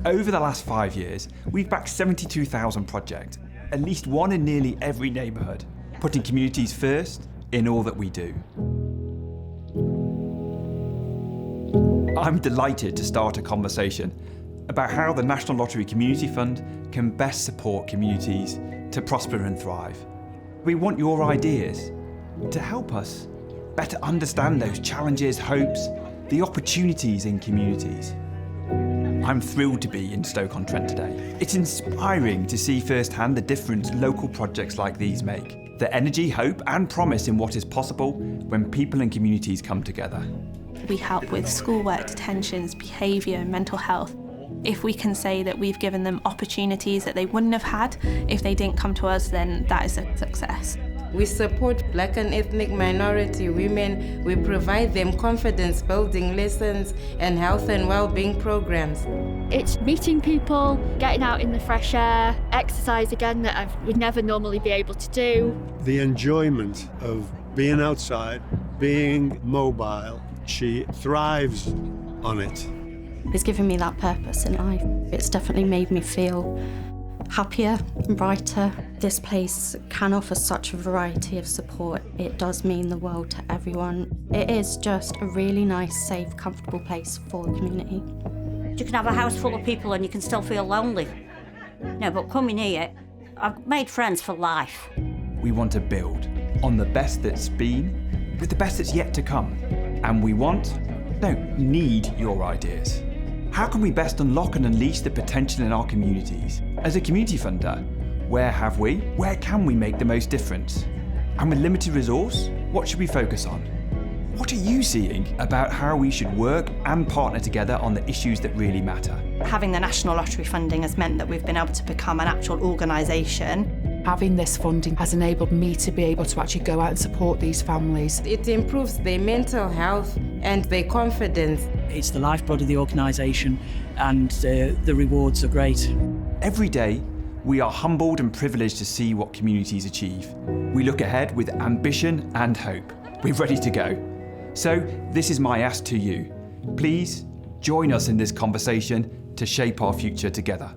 Over the last 5 years, we've backed 72,000 projects, at least one in nearly every neighbourhood, putting communities first in all that we do. I'm delighted to start a conversation about how the National Lottery Community Fund can best support communities to prosper and thrive. We want your ideas to help us better understand those challenges, hopes, the opportunities in communities. I'm thrilled to be in Stoke-on-Trent today. It's inspiring to see firsthand the difference local projects like these make. The energy, hope and promise in what is possible when people and communities come together. We help with schoolwork, detentions, behaviour and mental health. If we can say that we've given them opportunities that they wouldn't have had if they didn't come to us, then that is a success. We support Black and ethnic minority women. We provide them confidence-building lessons and health and well-being programs. It's meeting people, getting out in the fresh air, exercise again that I would never normally be able to do. The enjoyment of being outside, being mobile, she thrives on it. It's given me that purpose in life. It's definitely made me feel happier and brighter. This place can offer such a variety of support. It does mean the world to everyone. It is just a really nice, safe, comfortable place for the community. You can have a house full of people and you can still feel lonely. No, but coming here, I've made friends for life. We want to build on the best that's been with the best that's yet to come. And we need your ideas. How can we best unlock and unleash the potential in our communities? As a community funder, where can we make the most difference? And with limited resource, what should we focus on? What are you seeing about how we should work and partner together on the issues that really matter? Having the National Lottery funding has meant that we've been able to become an actual organisation. Having this funding has enabled me to be able to actually go out and support these families. It improves their mental health and their confidence. It's the lifeblood of the organisation and the rewards are great. Every day, we are humbled and privileged to see what communities achieve. We look ahead with ambition and hope. We're ready to go. So this is my ask to you. Please join us in this conversation to shape our future together.